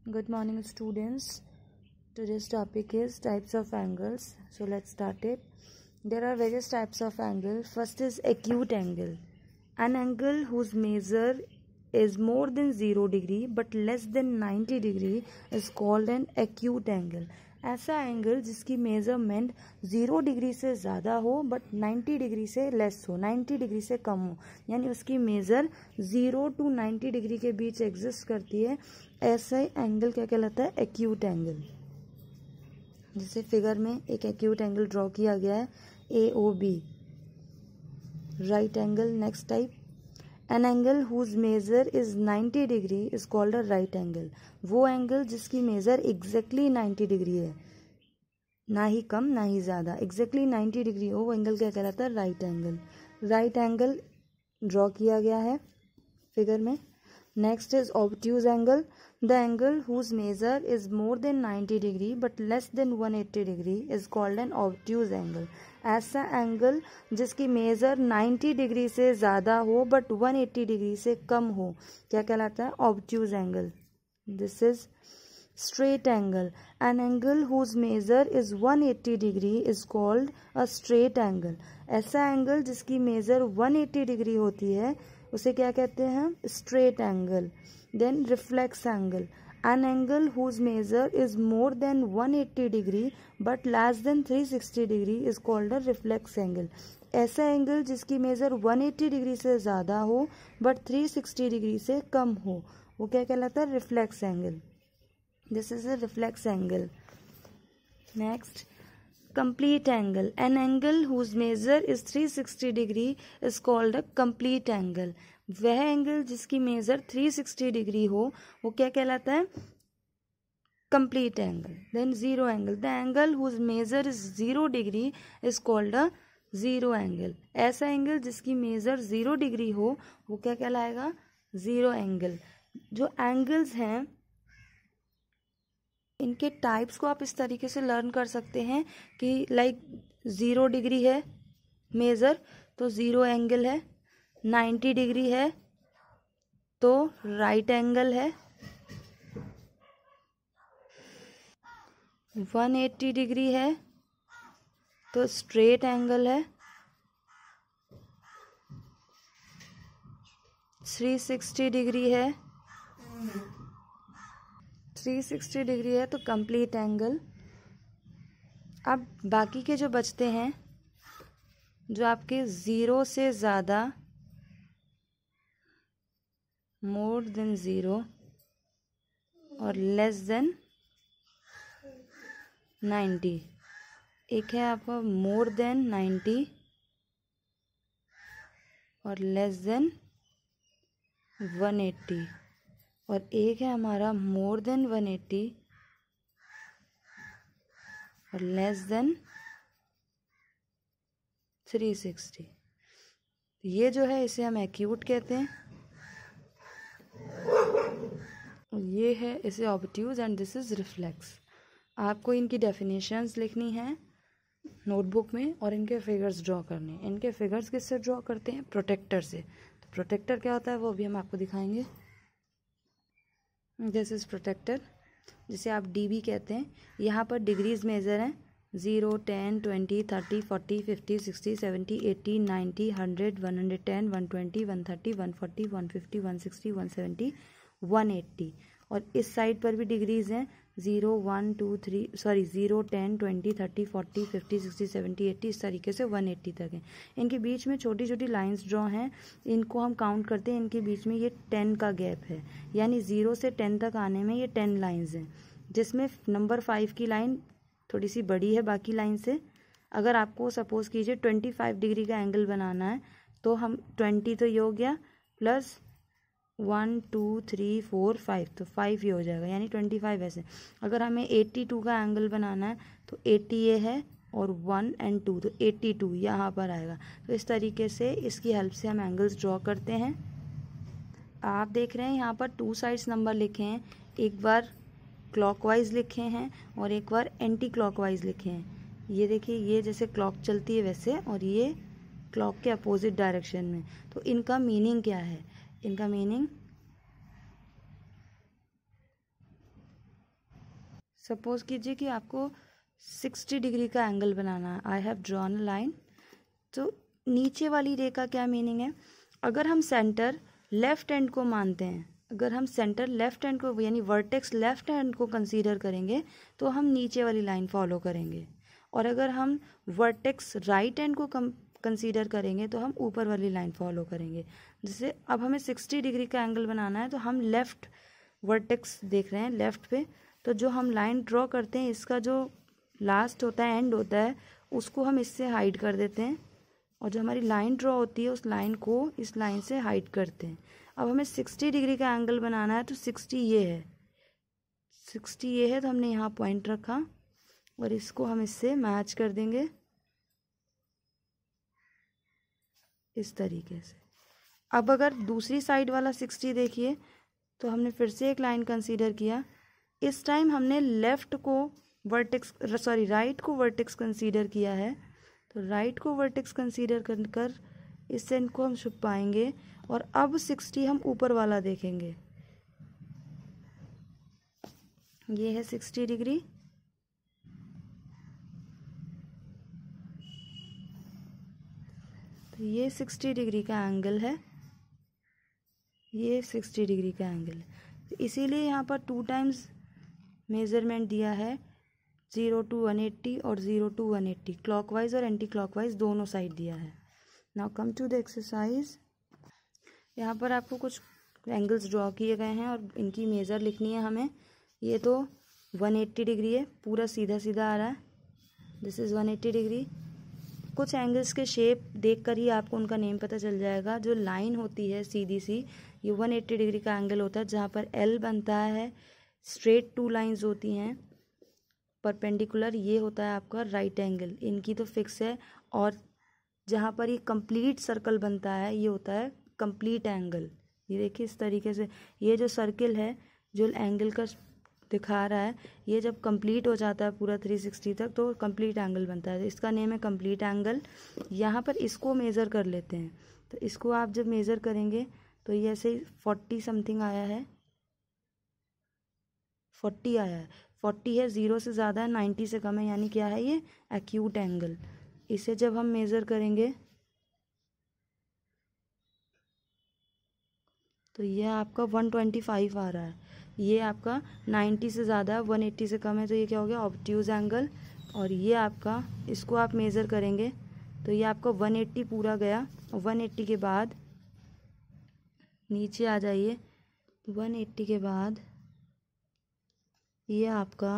Good morning, students. Today's topic is types of angles. So let's start it. There are various types of angle. First is acute angle. An angle whose measure is more than 0 degree but less than 90 degree is called an acute angle. ऐसा angle जिसकी measurement 0 degree से ज़्यादा हो but 90 degree से less हो, 90 degree से कम हो, यानी उसकी मेजर 0 to 90 डिग्री के बीच एग्जिस्ट करती है, ऐसा एंगल क्या कहलाता है? Acute angle. जैसे फिगर में एक एक्यूट एंगल ड्रॉ किया गया है, AOB. Right angle. Next type, an angle whose measure is 90 degree is called a right angle. वो एंगल जिसकी मेजर एग्जैक्टली 90 डिग्री है, ना ही कम ना ही ज़्यादा, एग्जैक्टली 90 डिग्री हो, वो एंगल क्या कहलाता है? Right angle. Right angle draw किया गया है फिगर में. Next is obtuse angle. The angle whose measure is more than 90 degree but less than 180 degree is called an obtuse angle. ऐसा एंगल जिसकी मेजर 90 डिग्री से ज़्यादा हो बट 180 डिग्री से कम हो, क्या कहलाता है? Obtuse angle. This is straight angle. An angle whose measure is 180 degree is called a straight angle. ऐसा एंगल जिसकी मेजर 180 डिग्री होती है उसे क्या कहते हैं? Straight angle. Then reflex angle. An angle whose measure is more than 180 degree but less than 360 degree is called a reflex angle. ऐसा angle जिसकी मेजर 180 डिग्री से ज़्यादा हो बट 360 डिग्री से कम हो, वो क्या कहलाता है? Reflex angle. This is a reflex angle. Next, complete angle. An angle whose measure is 360 degree is called a complete angle. वह एंगल जिसकी मेजर 360 डिग्री हो वो क्या कहलाता है? Complete angle. Then zero angle. The angle whose measure is 0 degree is called a zero angle. ऐसा angle जिसकी measure 0 degree हो वो क्या कहलाएगा? Zero angle. जो एंगल्स हैं इनके टाइप्स को आप इस तरीके से लर्न कर सकते हैं कि लाइक 0 डिग्री है मेजर तो जीरो एंगल है, 90 डिग्री है तो राइट एंगल है, 180 डिग्री है तो स्ट्रेट एंगल है, 360 डिग्री है, 360 डिग्री है तो कंप्लीट एंगल. अब बाकी के जो बचते हैं, जो आपके 0 से ज़्यादा, मोर देन 0 और लेस देन 90. एक है आपका मोर देन 90 और लेस देन 180 और एक है हमारा मोर देन 180 और लेस देन 360. ये जो है इसे हम एक्यूट कहते हैं, ये है इसे obtuse and this is reflex. आपको इनकी डेफिनेशंस लिखनी है नोटबुक में और इनके फिगर्स ड्रॉ करने हैं. इनके फिगर्स किससे ड्रॉ करते हैं? प्रोटेक्टर से. तो प्रोटेक्टर क्या होता है वो भी हम आपको दिखाएंगे. दिस इज प्रोटेक्टर, जिसे आप डीबी कहते हैं. यहाँ पर डिग्रीज मेजर हैं 0, 10, 20, 30, 40, 50, 60, 70, 80, 90, 100, 110, 120, 130, 140, 150, 160, 170, 180. और इस साइड पर भी डिग्रीज हैं 0, 1, 2, 3 सॉरी 0, 10, 20, 30, 40, 50, 60, 70, 80, इस तरीके से 180 तक हैं. इनके बीच में छोटी छोटी लाइंस ड्रॉ हैं, इनको हम काउंट करते हैं. इनके बीच में ये 10 का गैप है, यानी 0 से 10 तक आने में ये 10 लाइंस हैं, जिसमें नंबर 5 की लाइन थोड़ी सी बड़ी है बाकी लाइन से. अगर आपको सपोज कीजिए 25 डिग्री का एंगल बनाना है तो हम 20 तो ये हो गया प्लस 1, 2, 3, 4, 5 तो 5 ये हो जाएगा, यानी 25 ऐसे. अगर हमें 82 का एंगल बनाना है तो 80 ये है और 1 and 2 तो 82 यहाँ पर आएगा. तो इस तरीके से इसकी हेल्प से हम एंगल्स ड्रॉ करते हैं. आप देख रहे हैं यहाँ पर 2 साइड्स नंबर लिखे हैं, एक बार क्लॉकवाइज लिखे हैं और एक बार एंटी क्लॉकवाइज लिखे हैं. ये देखिए, ये जैसे क्लॉक चलती है वैसे और ये क्लॉक के अपोजिट डायरेक्शन में. तो इनका मीनिंग क्या है? इनका मीनिंग सपोज कीजिए कि आपको 60 डिग्री का एंगल बनाना है। I have drawn a line. तो नीचे वाली रे का क्या मीनिंग है? अगर हम सेंटर लेफ्ट हैंड को मानते हैं, अगर हम सेंटर लेफ्ट हैंड को यानी वर्टेक्स लेफ्ट हैंड को कंसीडर करेंगे तो हम नीचे वाली लाइन फॉलो करेंगे, और अगर हम वर्टेक्स राइट हैंड को कंसीडर करेंगे तो हम ऊपर वाली लाइन फॉलो करेंगे। जैसे अब हमें 60 डिग्री का एंगल बनाना है तो हम लेफ्ट वर्टेक्स देख रहे हैं लेफ्ट पे, तो जो हम लाइन ड्रॉ करते हैं इसका जो लास्ट होता है, एंड होता है, उसको हम इससे हाइड कर देते हैं, और जो हमारी लाइन ड्रॉ होती है उस लाइन को इस लाइन से हाइड करते हैं। अब हमें 60 डिग्री का एंगल बनाना है तो 60 ये है, 60 ये है, तो हमने यहाँ पॉइंट रखा और इसको हम इससे मैच कर देंगे इस तरीके से। अब अगर दूसरी साइड वाला 60 देखिए तो हमने फिर से एक लाइन कंसीडर किया, इस टाइम हमने लेफ्ट को वर्टेक्स राइट को वर्टेक्स कंसीडर किया है, तो राइट को वर्टेक्स कंसीडर कर इससे इनको हम छुपाएंगे, और अब 60 हम ऊपर वाला देखेंगे। ये है 60 डिग्री, तो ये 60 डिग्री का एंगल है, ये 60 डिग्री का एंगल है। तो इसीलिए यहाँ पर 2 टाइम्स मेजरमेंट दिया है, 0 to 180 और 0 to 180, क्लॉकवाइज और एंटी क्लॉकवाइज दोनों साइड दिया है। Now come to the exercise. यहाँ पर आपको कुछ एंगल्स ड्रॉ किए गए हैं और इनकी मेज़र लिखनी है हमें। ये तो 180 डिग्री है, पूरा सीधा सीधा आ रहा है, दिस इज़ 180 डिग्री। कुछ एंगल्स के शेप देखकर ही आपको उनका नेम पता चल जाएगा। जो लाइन होती है सीधी सी, ये 180 डिग्री का एंगल होता है, जहाँ पर एल बनता है, स्ट्रेट 2 लाइंस होती हैं परपेंडिकुलर, ये होता है आपका राइट एंगल, इनकी तो फिक्स है। और जहाँ पर ये कंप्लीट सर्कल बनता है ये होता है कंप्लीट एंगल। ये देखिए इस तरीके से, ये जो सर्किल है जो एंगल का दिखा रहा है, ये जब कंप्लीट हो जाता है पूरा 360 तक तो कंप्लीट एंगल बनता है, तो इसका नेम है कंप्लीट एंगल। यहाँ पर इसको मेज़र कर लेते हैं, तो इसको आप जब मेज़र करेंगे तो ये ऐसे 40 समथिंग आया है, 40 आया है, 40 है, 0 से ज़्यादा है, 90 से कम है, यानी क्या है ये एक्यूट एंगल। इसे जब हम मेज़र करेंगे तो ये आपका 125 आ रहा है, ये आपका 90 से ज़्यादा है, 180 से कम है, तो ये क्या हो गया ऑब्ट्यूज एंगल। और ये आपका, इसको आप मेज़र करेंगे तो ये आपका 180 पूरा गया। 180 के बाद नीचे आ जाइए, 180 के बाद ये आपका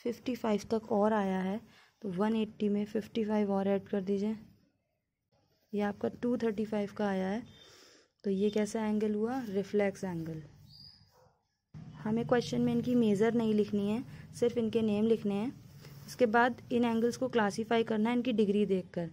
55 तक और आया है, तो 180 में 55 और ऐड कर दीजिए, ये आपका 235 का आया है। तो ये कैसा एंगल हुआ? Reflex angle. हमें क्वेश्चन में इनकी मेज़र नहीं लिखनी है, सिर्फ इनके नेम लिखने हैं। उसके बाद इन एंगल्स को क्लासीफाई करना है इनकी डिग्री देखकर,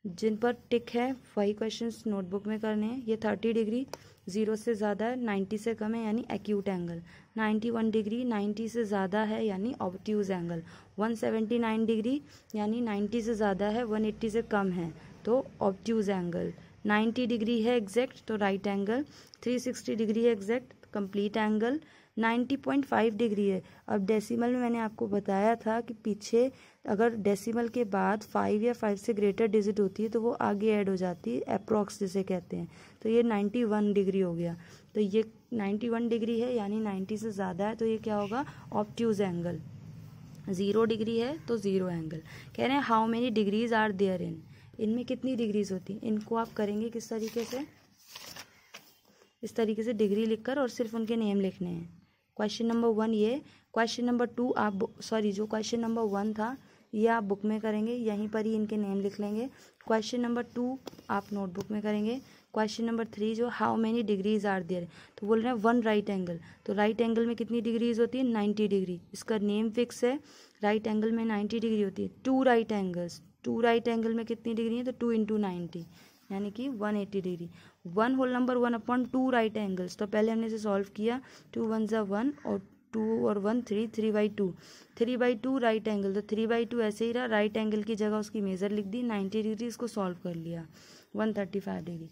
जिन पर टिक है वही क्वेश्चंस नोटबुक में करने हैं। ये 30 डिग्री 0 से ज़्यादा है, 90 से कम है यानी एक्यूट एंगल। 91 डिग्री 90 से ज़्यादा है यानी ऑब्ट्यूज एंगल। 179 डिग्री यानी 90 से ज़्यादा है, 180 से कम है, तो ऑब्ट्यूज एंगल। 90 डिग्री है एग्जैक्ट तो राइट एंगल। 360 डिग्री है एग्जैक्ट कंप्लीट एंगल। 90.5 डिग्री है। अब डेसिमल में मैंने आपको बताया था कि पीछे अगर डेसिमल के बाद 5 या 5 से ग्रेटर डिजिट होती है तो वो आगे ऐड हो जाती है, अप्रॉक्स जिसे कहते हैं। तो ये 91 डिग्री हो गया, तो ये 91 डिग्री है यानी 90 से ज़्यादा है, तो ये क्या होगा ऑब्ट्यूज एंगल। 0 डिग्री है तो 0 एंगल। कह रहे हैं how many degrees are there in, इनमें कितनी डिग्रीज होती हैं। इनको आप करेंगे किस तरीके से, इस तरीके से डिग्री लिखकर और सिर्फ उनके नेम लिखने हैं। क्वेश्चन नंबर 1 ये, क्वेश्चन नंबर 2 आप जो क्वेश्चन नंबर 1 था ये आप बुक में करेंगे, यहीं पर ही इनके नेम लिख लेंगे। क्वेश्चन नंबर 2 आप नोटबुक में करेंगे। क्वेश्चन नंबर 3 जो how many degrees are there, तो बोल रहे हैं 1 राइट एंगल, तो राइट एंगल में कितनी डिग्रीज होती है 90 डिग्री, इसका नेम फिक्स है। राइट एंगल में 90 डिग्री होती है। 2 राइट एंगल्स, 2 राइट एंगल में कितनी डिग्री है, तो 2 × 90 यानी कि 180 degree. 1 whole number 1/2 right angles, तो पहले हमने इसे सॉल्व किया, 2 × 1 = 1 और 2 और 1 3, 3/2, 3/2 राइट एंगल, तो 3/2 ऐसे ही रहा। राइट एंगल की जगह उसकी मेज़र लिख दी 90 डिग्री, इसको सॉल्व कर लिया 135 degree.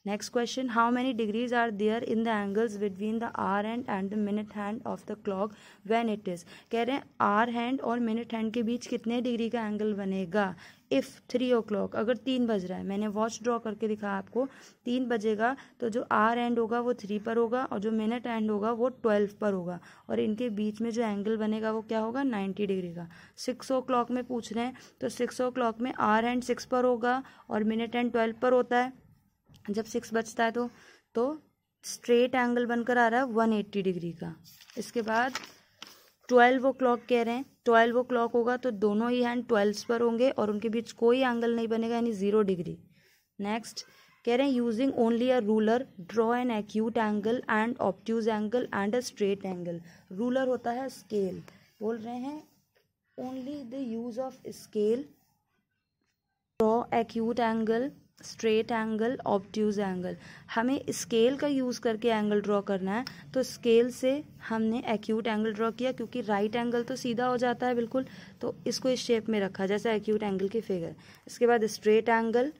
Next question, how many degrees are there in the angles between the hour hand and the minute hand of the clock when it is. कह रहे हैं आवर हैंड और मिनट हैंड के बीच कितने डिग्री का एंगल बनेगा if 3 o'clock, अगर 3 बज रहा है, मैंने वॉच ड्रॉ करके दिखा आपको, 3 बजेगा तो जो आवर एंड होगा वो 3 पर होगा और जो मिनट एंड होगा वो 12 पर होगा, और इनके बीच में जो एंगल बनेगा वो क्या होगा 90 डिग्री का। 6 o'clock में पूछ रहे हैं तो 6 o'clock में आवर एंड 6 पर होगा और मिनट एंड 12 पर होता है। जब 6 बजता है तो स्ट्रेट एंगल बनकर आ रहा है 180 डिग्री का। इसके बाद 12 o'clock कह रहे हैं, 12 o'clock होगा तो दोनों ही हैंड 12 पर होंगे और उनके बीच कोई एंगल नहीं बनेगा, यानी 0 डिग्री। नेक्स्ट कह रहे हैं using only a ruler draw an acute angle and obtuse angle and a straight angle. Ruler होता है स्केल, बोल रहे हैं only the use of scale, draw acute angle, straight angle, obtuse angle. हमें scale का यूज़ करके angle draw करना है, तो स्केल से हमने एक्यूट एंगल ड्रॉ किया, क्योंकि राइट एंगल तो सीधा हो जाता है बिल्कुल, तो इसको इस शेप में रखा जैसे एक्यूट एंगल की फिगर। इसके बाद स्ट्रेट एंगल,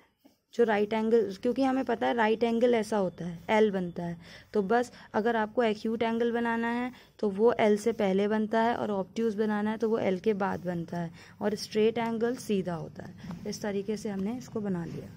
जो राइट एंगल, क्योंकि हमें पता है राइट एंगल ऐसा होता है एल बनता है, तो बस अगर आपको एक्यूट एंगल बनाना है तो वो एल से पहले बनता है और ऑब्ट्यूज बनाना है तो वो एल के बाद बनता है, और स्ट्रेट एंगल सीधा होता है। इस तरीके से हमने इसको बना लिया।